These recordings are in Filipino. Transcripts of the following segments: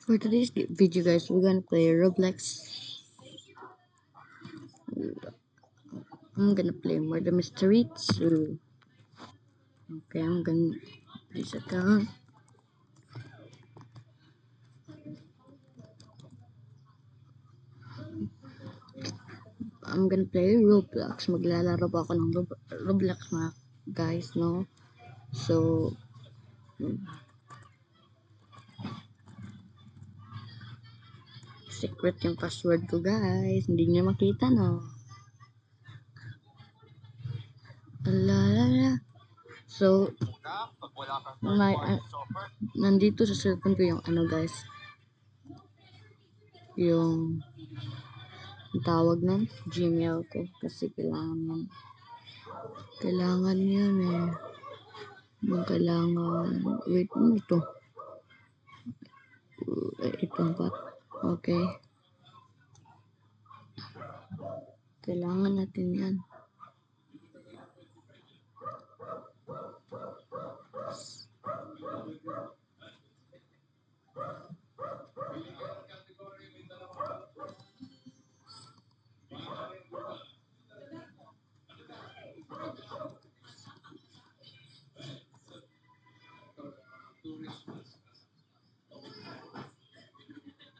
For today's video, guys, we're gonna play Roblox. I'm gonna play Murder Mystery 2. Okay, I'm gonna this account. I'm gonna play Roblox. Maglalaro ba ako ng Roblox, mga guys, no? So, secret yung password ko, guys. Hindi niyo makita, no? Alalala. So, nandito sa cellphone ko yung ano, guys. Yung tawag nun, Gmail ko. Kasi kailangan yun eh. Wait, ano ito? Itong pat. Okay. Kailangan natin yan.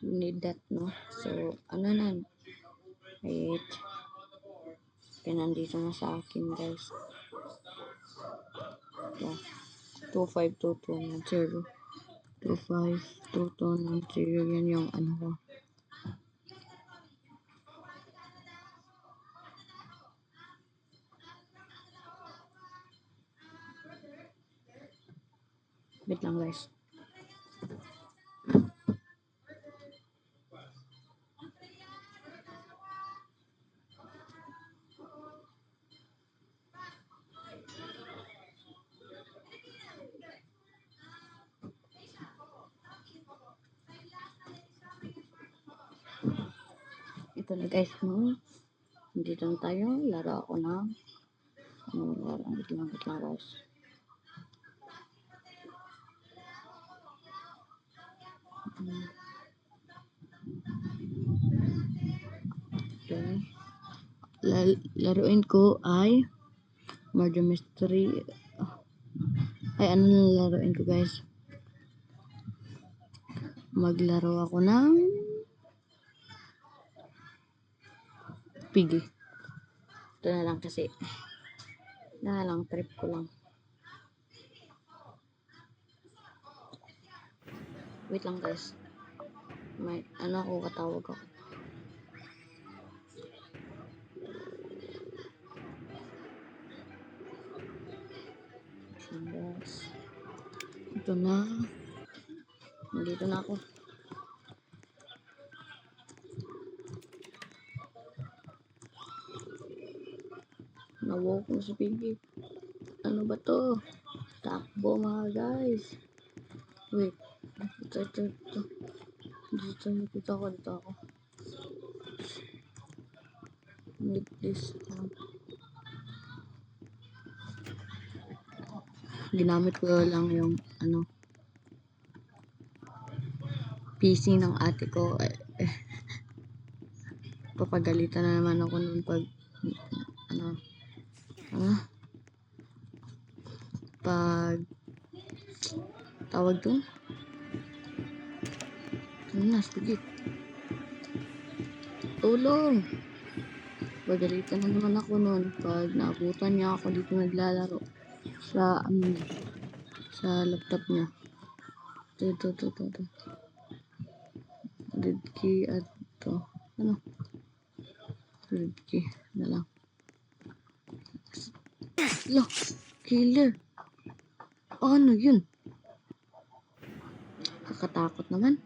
Need that, no? So, ano na? Wait. Kaya nandito na sa akin, guys. 252290. 252290. Yan yung ano ko. Wait lang, guys. Ito na, guys, no? Dito na tayo. Laro ako na. Wait lang, guys. Okay. Laruin ko ay Murder Mystery. Ay, ano na laruin ko, guys? Maglaro ako ng Piggy. Ito na lang kasi. Trip ko lang. Wait lang, guys. May ano ako, katawag ako. Guys. Ito na. Nandito na ako. Nawalk na si Piggy. Ano ba to? Takbo, mga guys. Wait. Ito. Dito ako. Need this. Ginamit ko lang yung ano PC ng ate ko. Papagalitan na naman ako nun pag pag tawag doon. Sige. Tulong! Pagalitan na naman ako nun pag naabutan niya ako dito naglalaro sa sa laptop niya. Ito. Red key at to. Ano? Red key na lang. Killer. Ano yun? Kakatakot naman.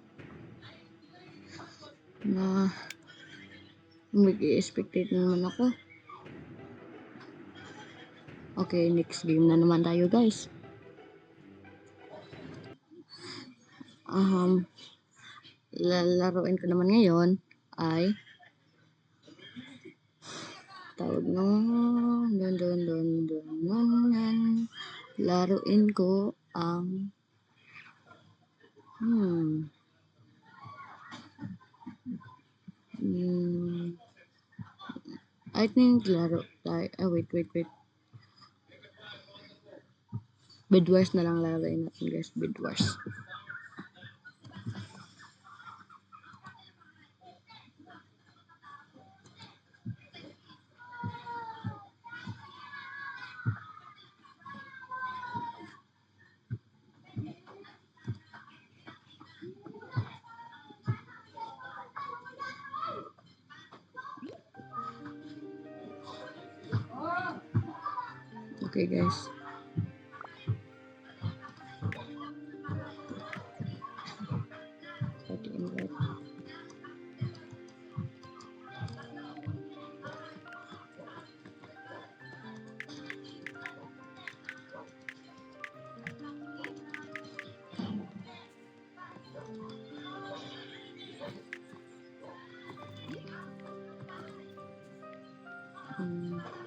Na mag-i-expectate naman ako. Okay, next game na naman tayo, guys. Lalaruin ko naman ngayon ay tawag no laruin ko ang Hmm, I think laro tayo. Wait. Bed Wars na lang lalaroin natin guys. Bed Wars. Okay guys. Try to invite. Hmm.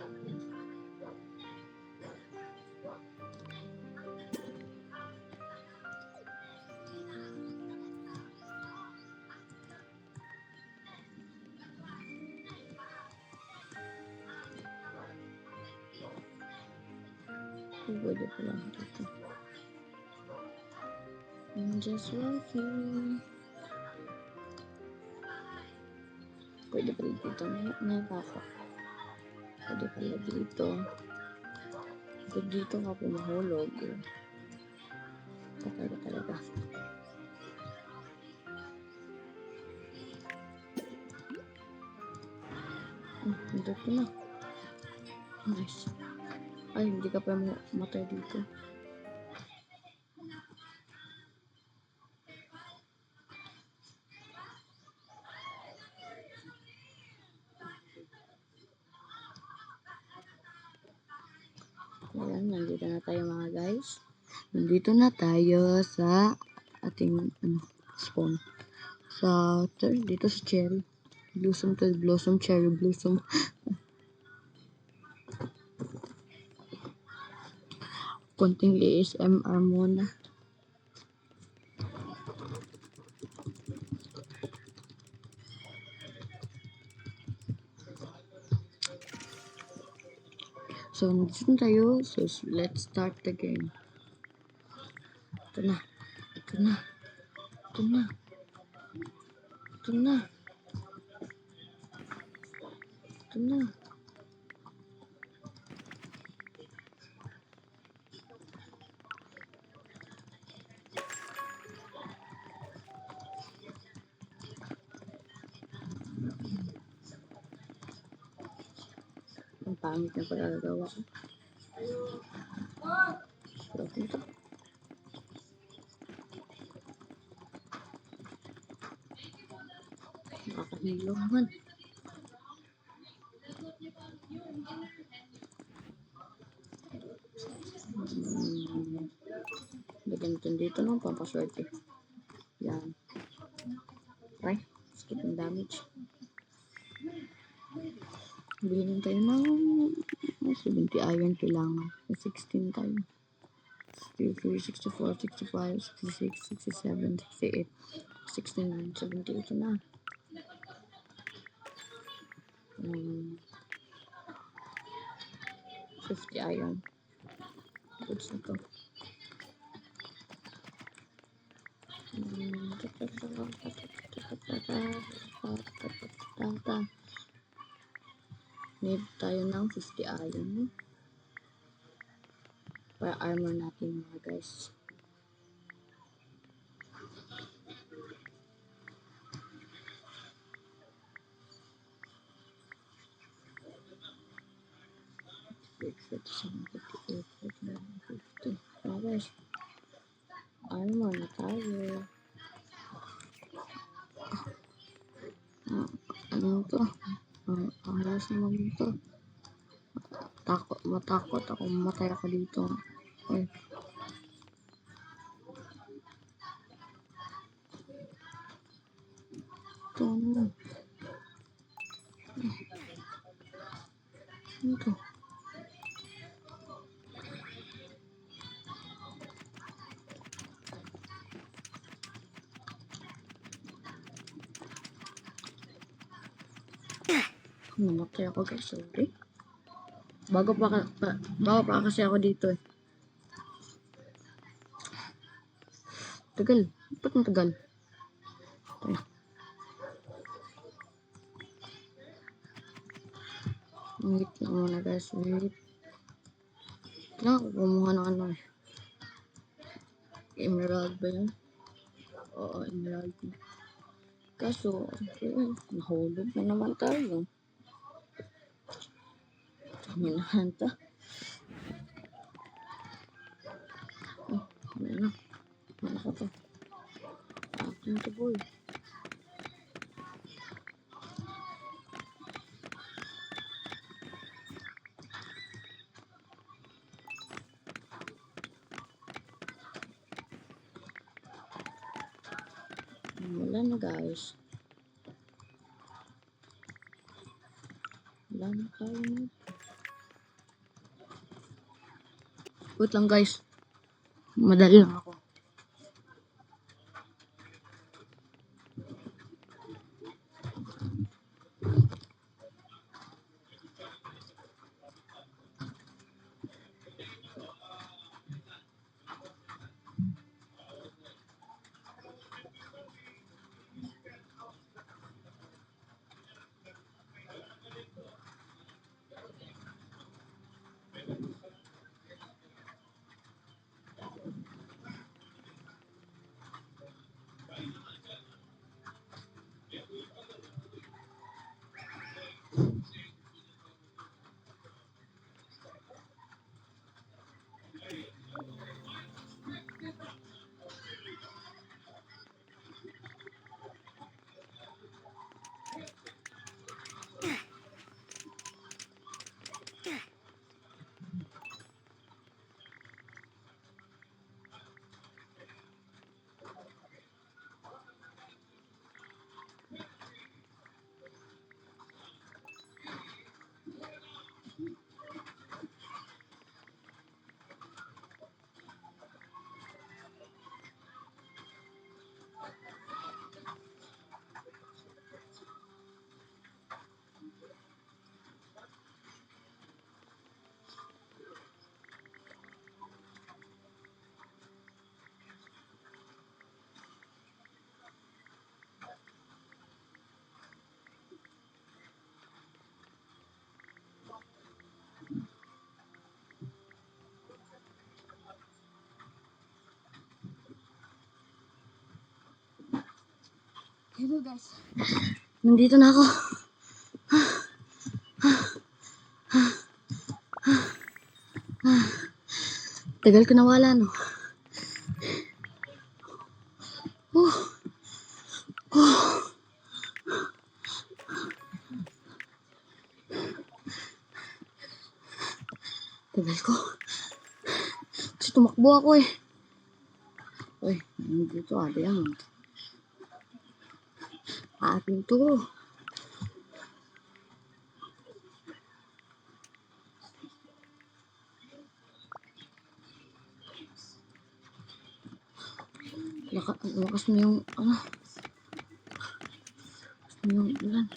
Pwede pala dito. I'm just walking. Pwede pala dito. May ako. Pwede pala dito. Pag dito ka pumahulog. Patay ka talaga. Dito na. Nice. Ay, hindi ka pa matay dito. Ayan, nandito na tayo mga guys. Nandito na tayo sa ating spawn. Dito sa cherry. Blossom, cherry blossom. Konting ASMR muna. So, nandito na tayo. So, let's start the game. Ito na. Ang pangit na pagkagawa ko. So, ito. Nakakahilo naman. Lagyan natin dito ng pampaswerte. Yan. Okay. Skip ang damage. Bilhin tayo ng 70 iron kailangan. 16 tayo. 63, 64, 65, 66, 67, 68, 69, 70 na. 50 iron. Goods na to. Need tayo ng 50 iron para armor natin mga guys. Guys, armor na tayo. Ano to? Ayos naman ito. Matakot ako. Matay ako dito. Ay. Ito ano? Ano to? Namatay ako guys, sorry. Bago pa kasi ako dito eh. Tagal. Ba't ang tagal? Ay. Wait lang muna guys, wait. Kailangan ko kumuha ng ano eh. Emerald ba yun? Oo, emerald. Kaso, nahulog na naman tayo. Minahanta. Ano na? Ano ko to? Akin to boy. Wala na guys. Wala na tayo na. Wait lang guys. Madali lang ako. Hello guys. Nandito na ako. Tagal ko nawala no. Tagal ko. Kasi tumakbo ako eh. Uy, nandito diamond. Atin to. Lakas mo yung ano. Lakas mo yung ulan.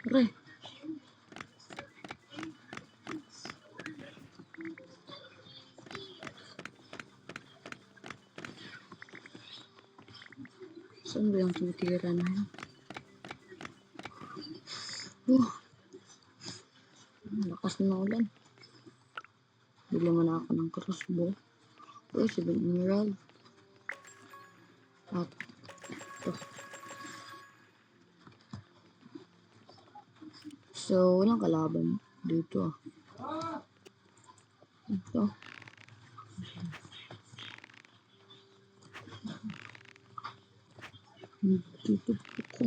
Pre. Saan ba yung tinitira na yun? Lakas na ulan. Bili mo na ako ng crossbow. Uy, 7 emerald. At ito. So, walang kalaban dito ah. Ito. Dito ko.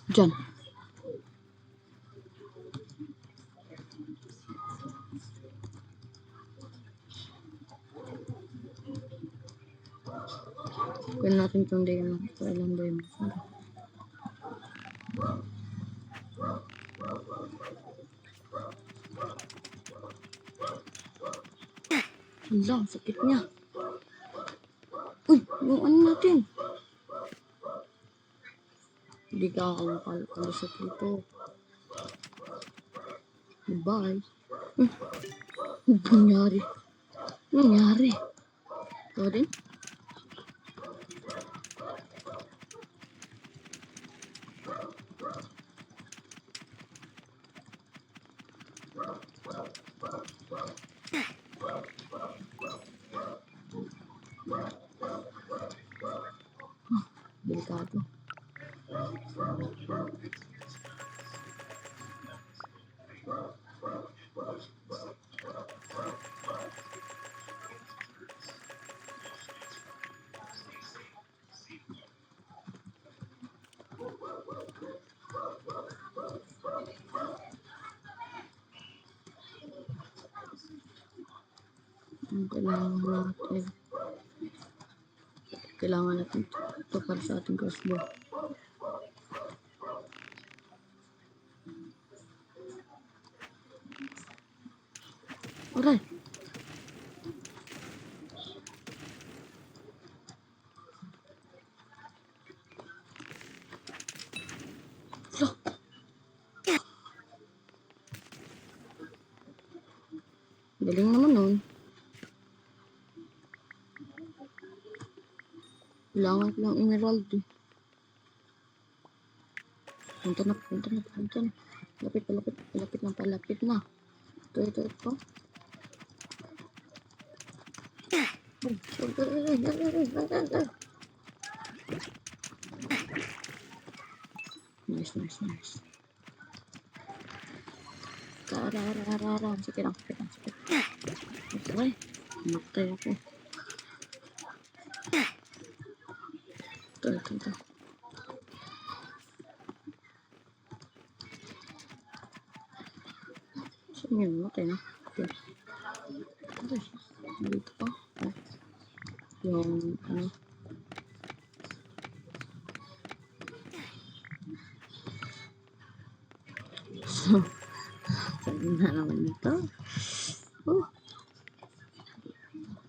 Diyan. Kunin natin itong diamond. Ilang diamond. Lang, sakit niya. Yung ano natin. Hindi ka ako makalusot dito. Bye. Ano nangyari? Ano nangyari? Ito din? Delikado. Kailangan natin ito para sa ating crossbow. Aray! Hala! Galing naman nun. Kailangan ko lang emerald eh. Punta na. Palapit na. Ito. Nice. Karararara. Sige lang. Okay. Namatay ako. Ito. Saan yun? Namatay na. Dito pa. Yung ano. So, sabi na naman ito. Oh.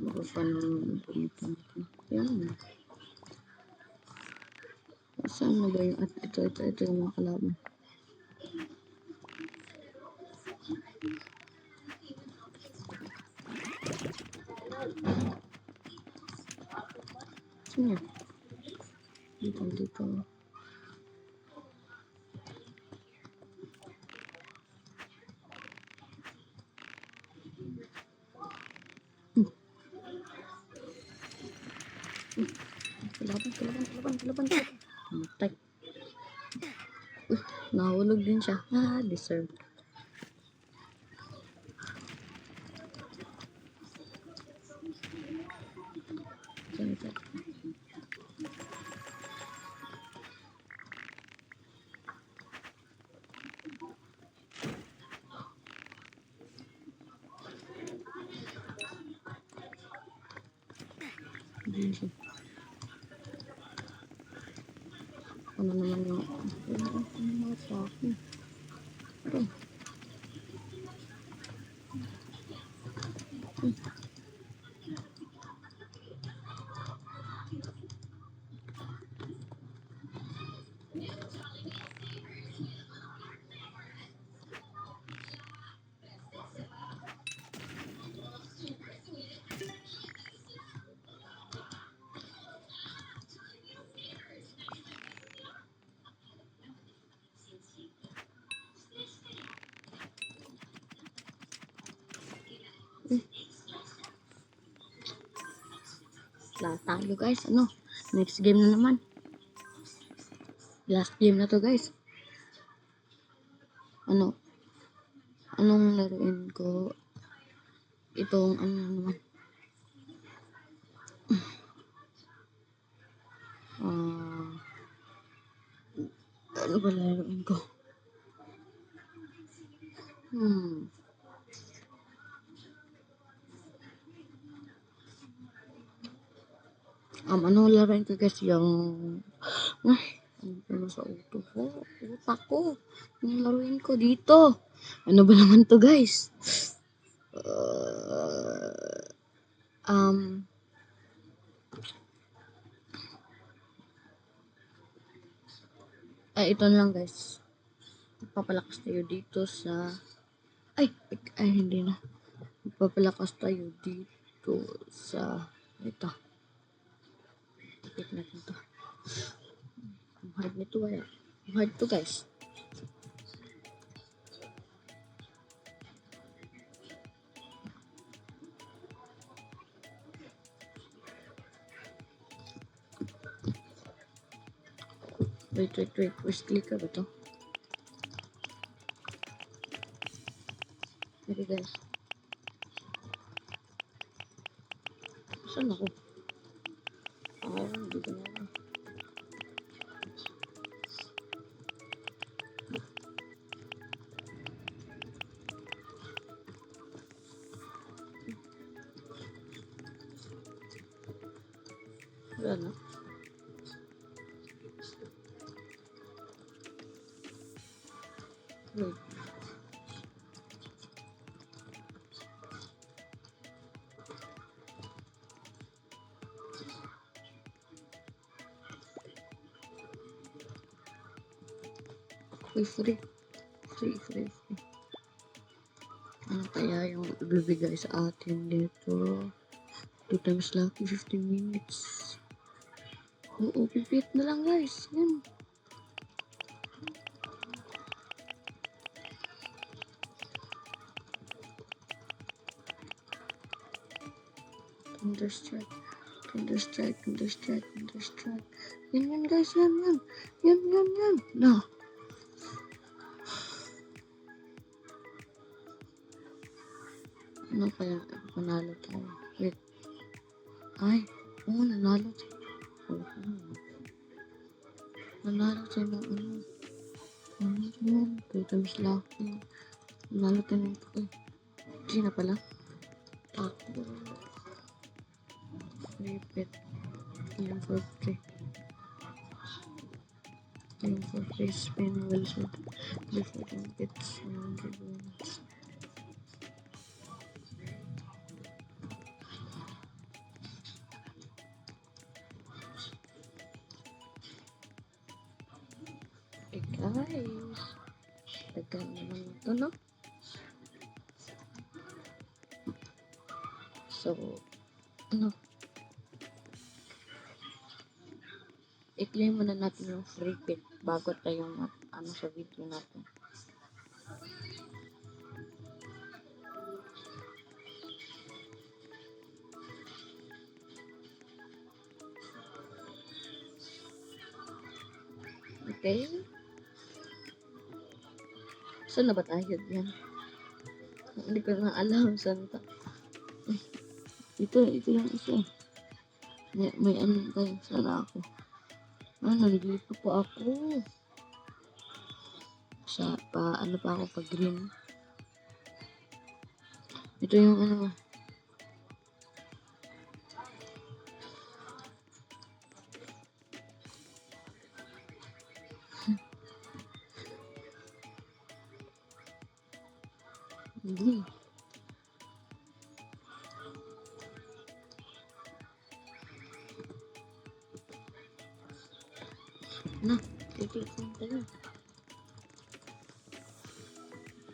Baka pa naman ito. Yan. Saan na ba yung at ito yung mga kalaban. Saan yan? Dito. Kalaban. Matay. Nahulog din siya. Deserve. Ito. Ano naman yung ano sa akin. Ito. Lahat tayo guys. Next game na naman. Last game na to guys. Anong laruin ko? Itong naman. Ano ba laruin ko? Ano laruin ko guys? Yung ano sa utak ko. Yung laruin ko dito. Ano ba naman to guys? ito na lang guys. Papalakas tayo dito sa... Ay, hindi na. Papalakas tayo dito sa... Ito. Tipit natin to. Ang hard nito kaya. Ang hard to guys. Wait. First click ba to? Okay guys. Saan ako? Dito na ako. Wala na. Wait. Free. Ano kaya yung ibibigay sa atin dito? 2 times lucky, 15 minutes. Oo, pipit na lang guys. Yan. Thunderstrike. Yan guys, yan. No. Ano kaya? Panalo tayo. Wait. Ay, nanalo tayo. Nanalo tayo ng ano. Ano yun? 2 times lucky. Nanalo tayo ng... G na pala. Takbo. Repeat. Ayan for free. Ayan for free spin will shoot before it gets 100 wins. Okay guys. Tagal naman ito, no? So, ano? I-claim muna natin yung free pit bago tayong ano sa video natin. Okay? Saan na ba tayo yan? Hindi ko na alam saan ta. Ito yung isa. May ano tayo. Sana ako. Nandito po ako. Ano pa ako pag green. Ito yung ano. Hindi. Click lang tayo.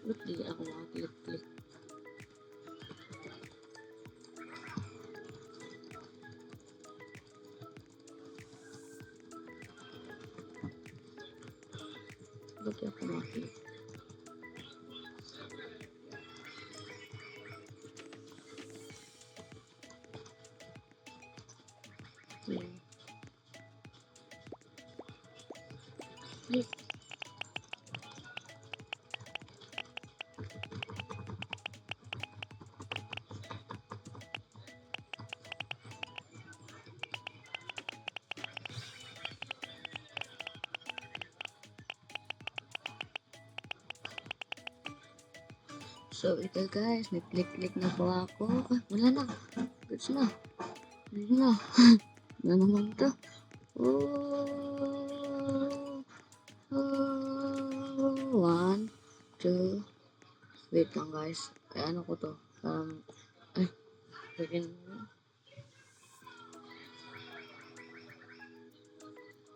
Ba't di ako makaklik-click? Ba't di ako makaklik? Click. So, ito guys, may click na po ako. Wala na. Goods na. Hindi na. Wala naman ito. One, two. Wait lang guys. Ano ko to? Freaking...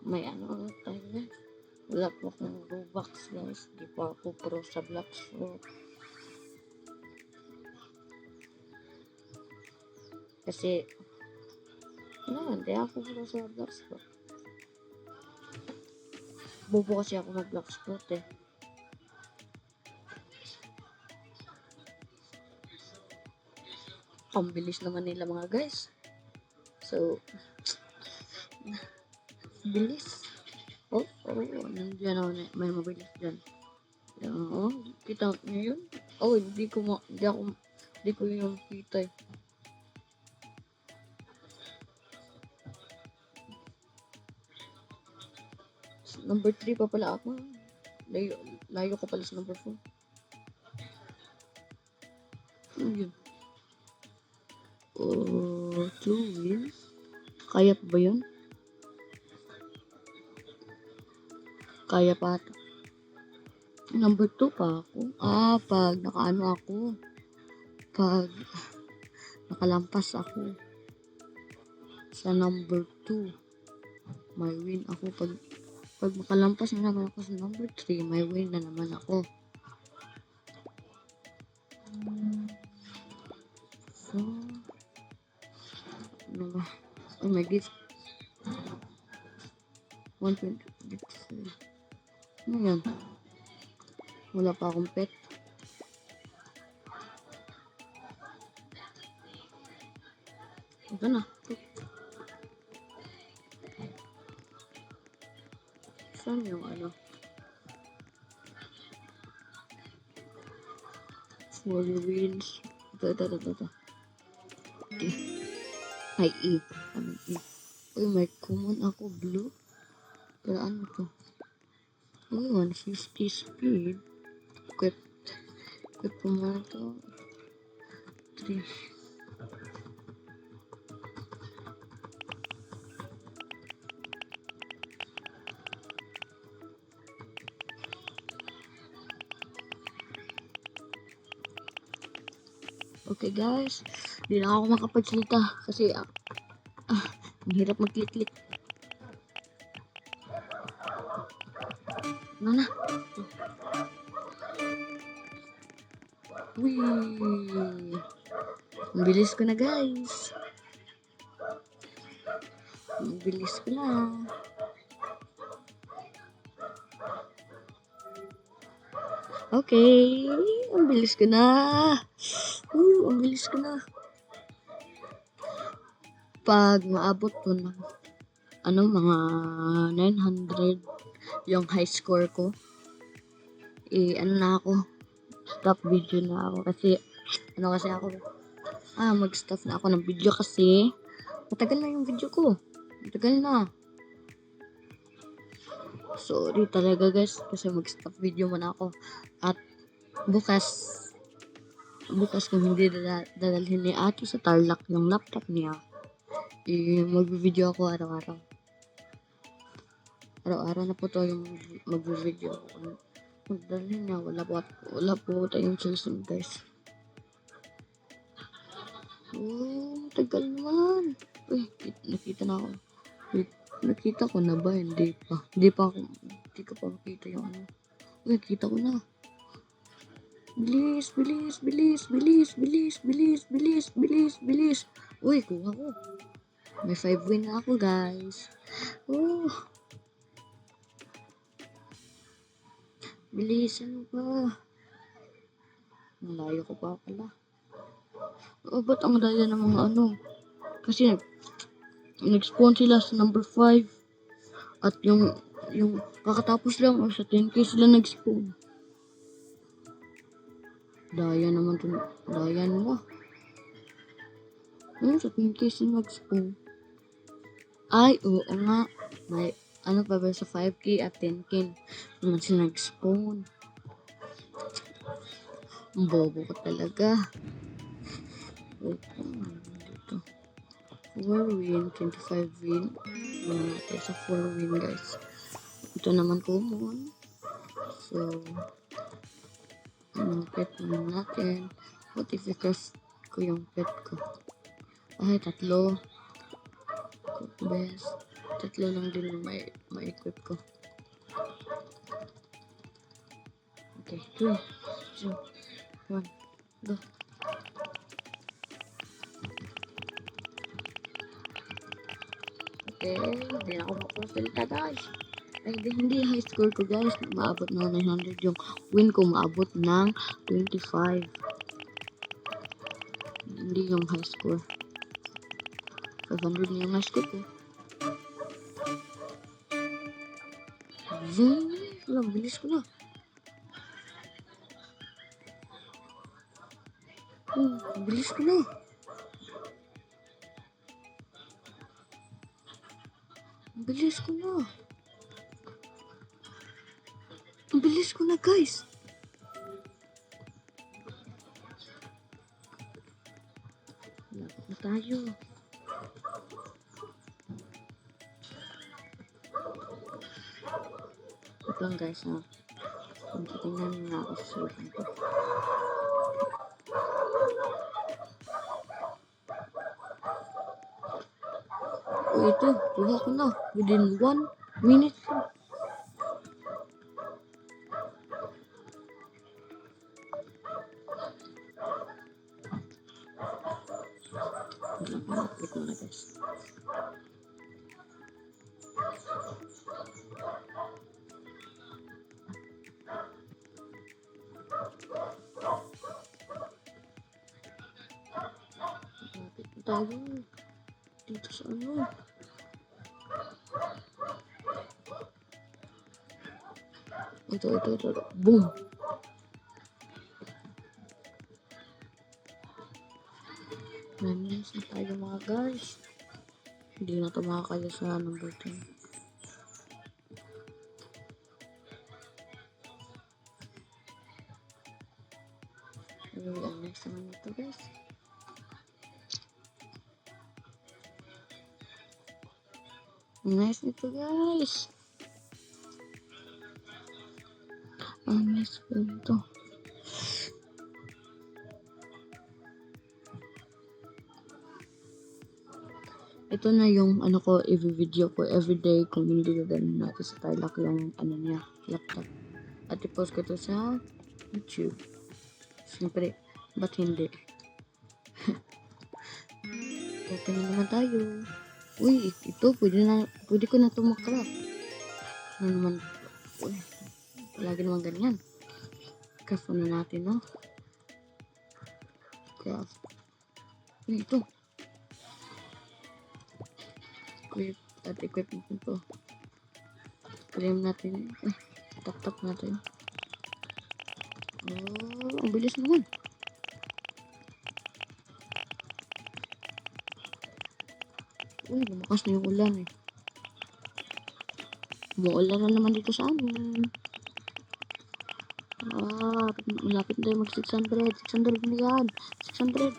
May ano tayo guys. Wala po akong Robux guys. Di pa ako pro sa Bloxroot. Kasi, hindi ako pro sa Bloxroot. Bobo kasi ako mag Bloxroot eh. Ang bilis naman nila mga guys. So, bilis. Oh, nandiyan ako na, may mabilis dyan. Oh, kita niyo yun? Oh, hindi ko yung kita eh. Number 3 pa pala ako. Layo ko pala sa number 4. Ano yun? 2 wins? Kaya pa ba yun? Kaya pa ata. Number 2 pa ako. Pag nakaano ako. Pag nakalampas ako sa number 2, may win ako. Pag makalampas na naman ako sa number 3, may win na naman ako. So, ano ba? Oh my God. 120. Ano yan? Wala pa akong pet. Ito na. Saan yung ano? 4 wins. Ito. Okay. Ay, E. Ano E? Uy, may common ako, blue. Pero ano to? Uy, 150 speed. Equip ko muna to. 3. Okay guys, hindi na ako makapagsalita kasi ang hirap mag-click-click. Ano na? Wee! Ang bilis ko na guys. Ang bilis ko na. Okay, ang bilis ko na. Ang bilis ko na. Pag maabot ko ng mga 900 yung high score ko, na ako, stop video na ako kasi mag-stop na ako ng video kasi matagal na yung video ko. Matagal na. Sorry talaga guys kasi mag-stop video muna ako. At bukas kung hindi dadalhin ni ate sa Tarlac yung laptop niya, mag-video ako araw-araw. Araw-araw na po to yung mag-video ako. Magdalhin niya, wala po tayong susunod guys. Tagal naman. Uy, nakita na ako. Wait, nakita ko na ba? Hindi ko pa makita yung ano. Uy, nakita ko na. Bilis. Uy, kuha ko. May 5 win na ako, guys. Bilis, ano ba? Malayo ko pa pala. Ba't ang daya ng mga ano? Kasi nag-spawn sila sa number 5. At yung kakatapos lang sa 10k sila nag-spawn. Daya naman to. Daya mo. Sa 10k sila nag-spawn. Ay, oo nga. May ano pa ba sa 5k at 10k naman sila nag-spawn. Ang bobo ko talaga. Wait, dito. 4 win, 25 win. Tayo sa 4 win guys. Ito naman common. So, pet naman natin. What if i-cross ko yung pet ko? Ay, 3. Best. 3 lang din may equip ko. Okay, 3, 2, 1, go. Okay, hindi na ako makasalita guys. Ay, hindi high score ko guys. Maabot ng 900 yung win ko. Maabot ng 25. Hindi yung high score. 500 na yung high score ko. Zoom! Wala, bilis ko na. Bilis ko na. Bilis ko na. Ang bilis ko na guys. Lapit na tayo. Ito lang guys ha. Tingnan na ako sa sulat ko. Ito, kuha ko na. Within 1 minute lang. Wait mo na guys. Lapit na tayo. Dito sa ano. Ito. Boom! Nanis na tayo mga guys. Hindi na ito makakaya sa number 10. Ang next naman ito guys. Nice nito guys. Ang nice ko ito. Ito na yung ano ko, i-video ko everyday kung hindi gagawin natin sa Tarlac yung ano niya, laptop. At i-post ko ito sa YouTube. Siyempre, ba't hindi? Open na naman tayo. Uy, ito, pwede ko na ito makrap. Ano naman, uy, palagi naman ganyan. Craft na natin, no? Craft. Uy, ito. Equipment nito. Claim natin. Tap natin. Oh, ang bilis naman. Uy, lumakas na yung ulan eh. Umuulan na naman dito sa amin. Malapit na tayo mag 600. 600 na yan. 600.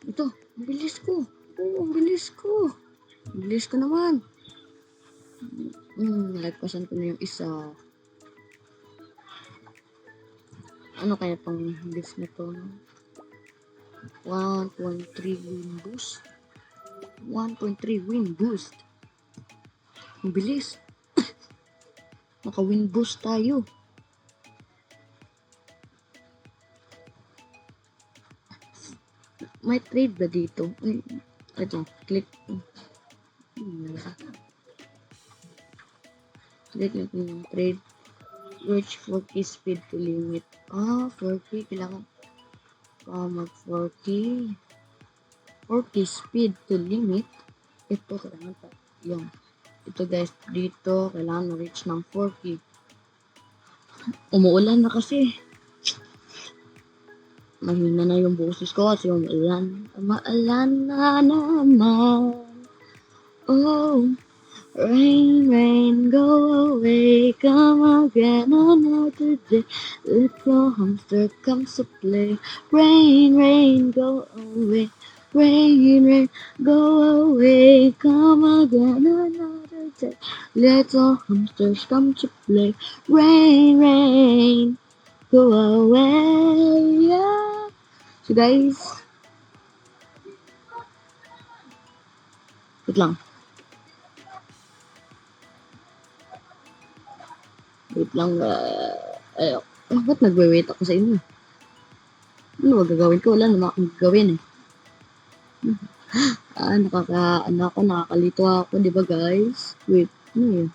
Ito, ang bilis ko. Oo, ang bilis ko. Ang bilis ko naman. Nalagpasan ko na yung isa. Ano kaya pang bilis na to? 1.3 win boost. 1.3 win boost. Ang bilis. Naka-win boost tayo. May trade ba dito? Ito, click. Click natin yung trade. Reach 4K speed to limit. 4K. Kailangan mag 4K. 4K speed to limit. Ito, kailangan pa. Yung. Ito guys, dito, kailangan ma-reach ng 4K. Umuulan na kasi. Mahina na yung boses ko kasi umuulan. Maalan na naman. Oh, rain, go away. Come again another day. Little hamster comes to play. Rain, go away. Rain, go away. Come again another day. Little hamsters come to play. Rain, go away. Yeah. So guys, wait lang. Wait lang. Ba't nagwe-wait ako sa inyo? Ano ba gagawin ko? Wala naman akong gagawin eh. Nakakalito ako, di ba guys? Wait, ano yun?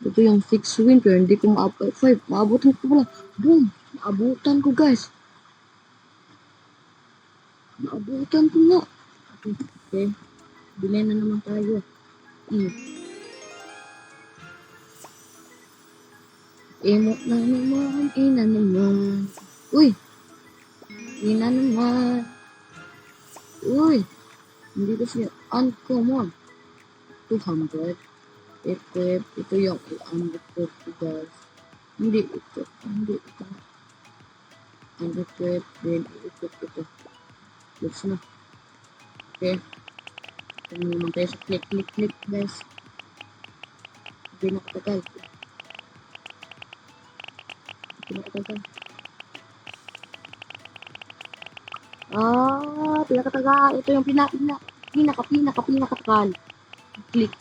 Ito yung 6 win, pero hindi ko maabot 5. Maabutan ko pala. Boom! Maabutan ko guys. Maabutan ko nga. Okay. Bilhin na naman tayo. Emo na naman, ina naman. Uy! Ina naman. Uy! Hindi kasi uncommon. 200. Equip. Ito yung unequip ko guys. Hindi ito. Unequip. Then i-equip ito. Looks na. Okay. Ito naman tayo sa click guys. Hindi nakatagal. Pinakatagal. Ito yung pinakatagal. Click.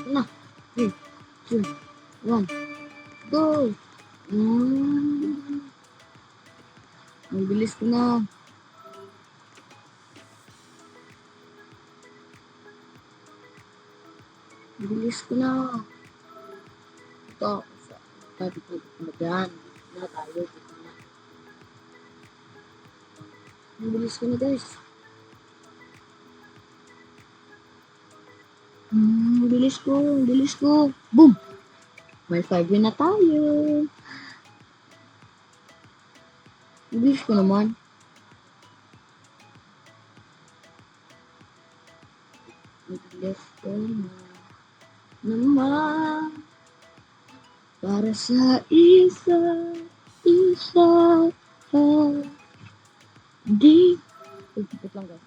Na. 3, 2, 1. Go! Ang bilis ko na. Ito. Sabi ko na dyan. Na tayo. Ang bilis ko na guys. Ang bilis ko. Boom! May 5 win na tayo. Ang bilis ko naman. Para sa isa di. Wait lang guys.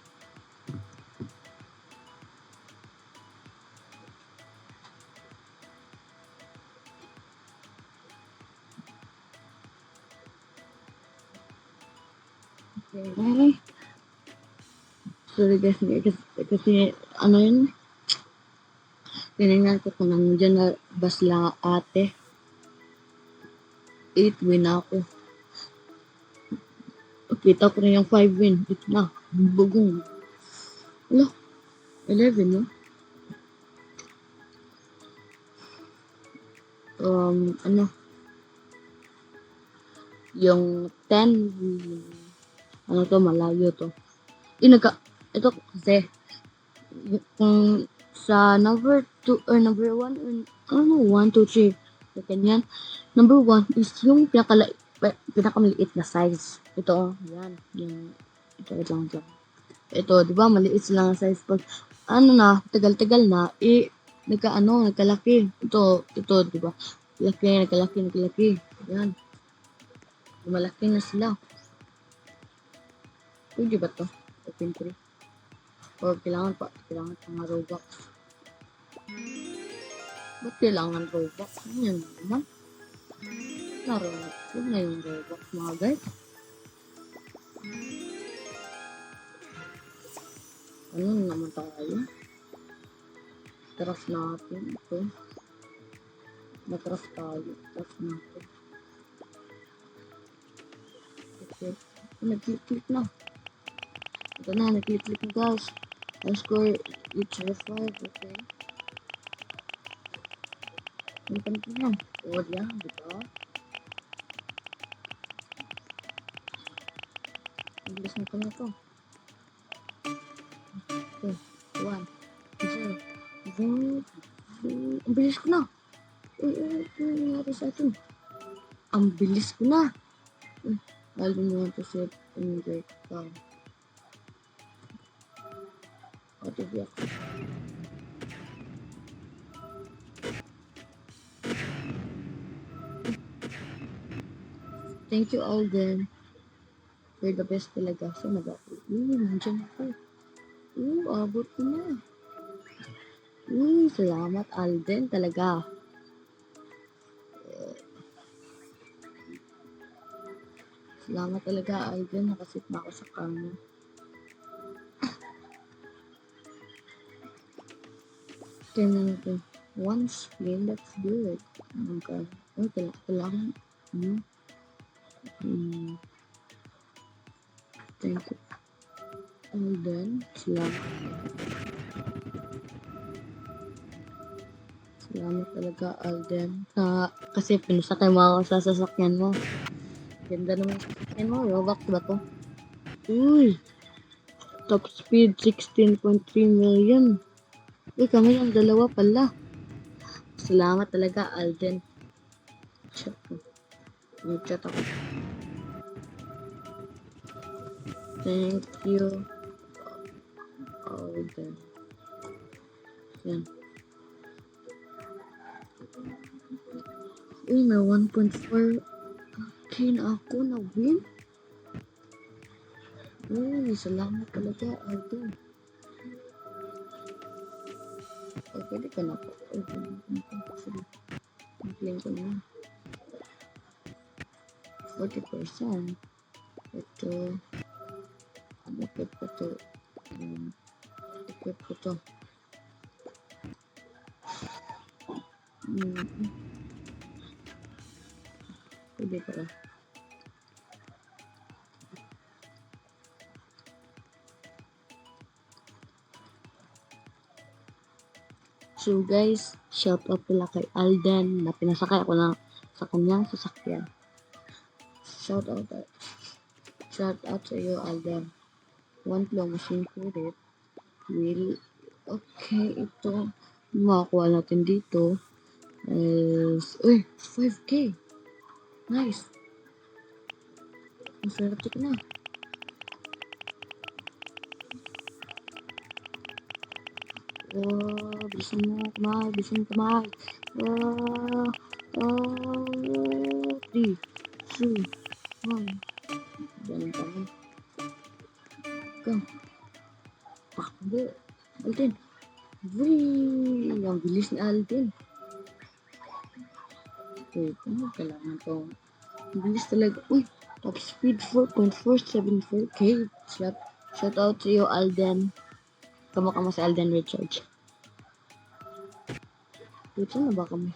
Okay. Sorry guys, kasi ano yun? Tinignan ko kung nandiyan na ba sila ate. 8 win ako. Kita ko na yung 5 win. Ito na. Bugong. Wala. 11 no? Yung 10 ano to, malayo to. Ito kasi kung sa number 2 or number 1 or 1, 2, 3 ganyan. Number 1 is yung pinakamaliit na size. Ito, yan. Ito lang. Ito, di ba, maliit lang ang size. Pag, tagal-tagal na, nagkalaki. Ito, di ba, nagkalaki. Yan. Malaki na sila. Pwede ba to? Open 3. Or kailangan pang Robux. Ba't kailangan Robux? Ano yan naman? Huwag na yung Robux mga guys. Ano naman tayo? Trust natin. Ito. Trust natin. Okay. Nag-click na. Ito na, nag-click na guys. I score each five, okay. Ano pa nito yan? O, yan, diba? Ang bilis na na ito. Okay, 1, 0. Ang bilis ko na. Ito nangyari sa atin. Ang bilis ko na. I don't want to set in the car. What is that? Thank you, Alden. You're the best talaga. So, nandiyan ako. Abot ko na. Salamat, Alden, talaga. Salamat talaga, Alden. Nakasit na ako sa kanya. Tingnan natin. One spin, that's good. Okay. Okay, kailangan. Thank you. And then, salamat talaga, Alden. Kasi pinasakay mo ako sa sasakyan mo. Ganda naman sa sasakyan mo. Robux ba to? Uy! Top speed, 16.3 million. Uy, kami yung dalawa pala. Salamat talaga, Alden. Chat ko. Mag-chat ako. Thank you, Alden. Yan. Uy, may 1.4k na ako na win. Uy, salamat talaga, Alden. Oh, pwede ka na po. Oh, pwede ka na po. Sige. Mag-claim ko na. 40%. Ito. Equip ko to. Equip ko to. Pwede pala. So guys, shout out pala kay Alden na pinasakay ako na sa kanyang sasakyan. Shout out sa iyo, Alden. One claw machine credit will ito makakuha natin dito is 5k. Nice. Maswerte ka na. Bilisan mo kamay. 3, 2, 1. Diyan kami. Go. Takbo. Alden. Wee! Ang bilis ni Alden. Wait, kailangan to. Ang bilis talaga. Uy! Top speed 4.474k. Shout out to you, Alden. Kamukha mo si Alden Richards. Dito na ba kami?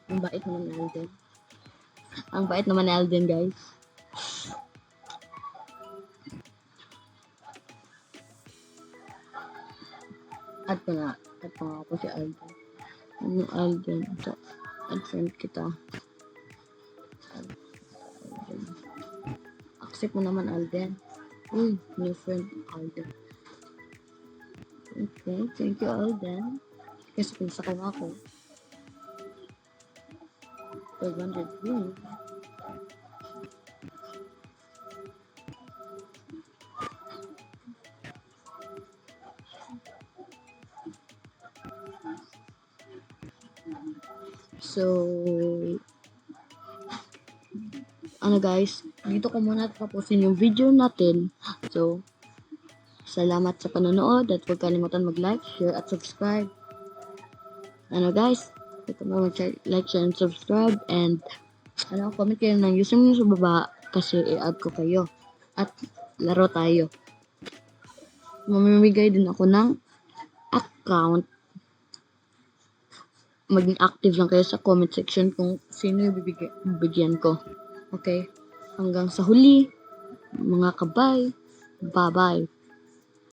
Ang bait naman ni Alden. Ang bait naman ni Alden, guys. Add ko nga ako si Alden. Ano Alden? Ito. Add friend kita. Alden. Accept mo naman, Alden. Uy, new friend, Alden. Okay, thank you, Alden. Kasi pinsakay mo ako. 500 views. So, guys, dito ko muna tapusin yung video natin. So, salamat sa panonood at huwag kalimutan mag-like, share at subscribe. Guys, ito mo like, share, and subscribe, and comment kayo ng username nyo sa baba kasi i-add ko kayo at laro tayo. Mamimigay din ako ng account. Maging active lang kayo sa comment section kung sino yung bibigyan ko. Okay? Hanggang sa huli, mga kabay. Bye-bye.